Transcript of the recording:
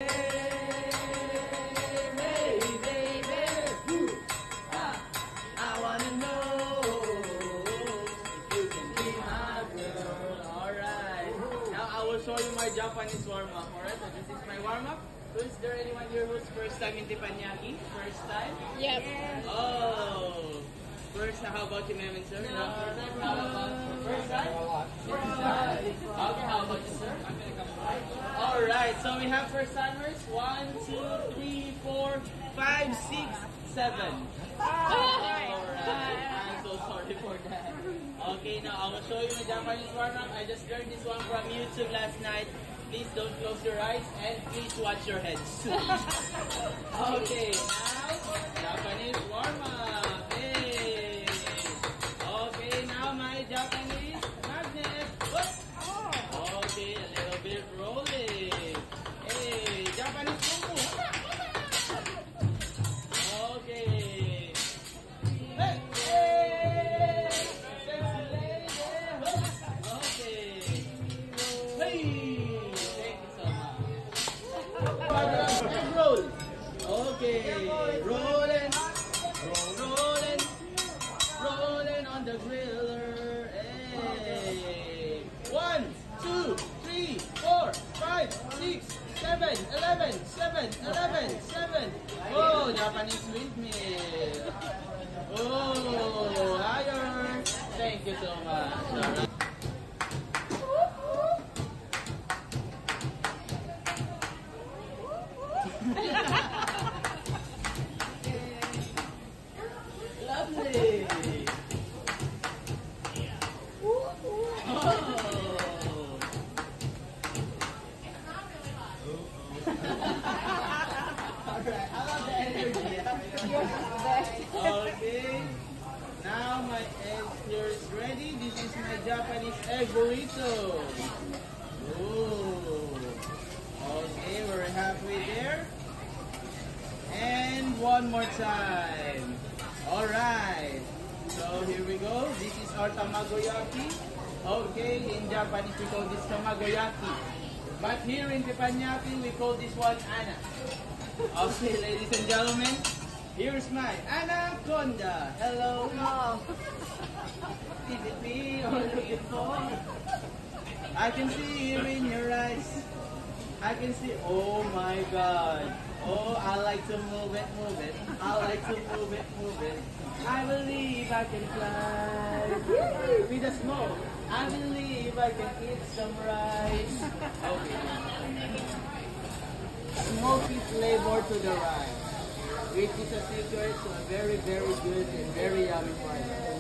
Show you my Japanese warm-up. Alright, so this is my warm-up. So is there anyone here who's first time in Teppanyaki? First time? Yes. Oh. First, how about you, ma'am and sir? No. How about first time? Okay, how about you, sir? Alright, so we have first timers. 1, 2, 3, 4, 5, 6, 7. Alright. I'm so sorry for that. Okay, now I will show you my Japanese warm-up. I just learned this one from YouTube last night. Please don't close your eyes and please watch your heads. Okay, now Japanese warm-up. Hey. Okay, now my Japanese magnet. Okay, a little bit rolling. Hey, Japanese kung fu. Okay. Hey, hey. Sexy lady. Okay. Hey. Thank you so much. And roll. Okay. Rolling. Rolling. Rolling on the griller. Hey. 1, 2, 3, 4, 5, 6, 7, 11, 7, 11, 7. Oh, Japanese windmill. Oh, higher. Thank you so much. Lovely. Alright, I love the energy. Okay. Now my egg here is ready. This is my Japanese egg burrito. Ooh. Okay, we're halfway there. And one more time. Alright. So here we go. This is our tamagoyaki. Okay, in Japanese we call this tamagoyaki. But here in Teppanyaki we call this one ana. Okay, ladies and gentlemen, here's my anaconda. Hello. Is it me you're looking for? I can see you in your eyes. I can see. Oh my God. Oh, I like to move it, move it. I like to move it, move it. I believe I can fly with the smoke. I believe I can eat some rice. Okay. Smoky flavor to the rice, which is a secret to a very, very good and very yummy product.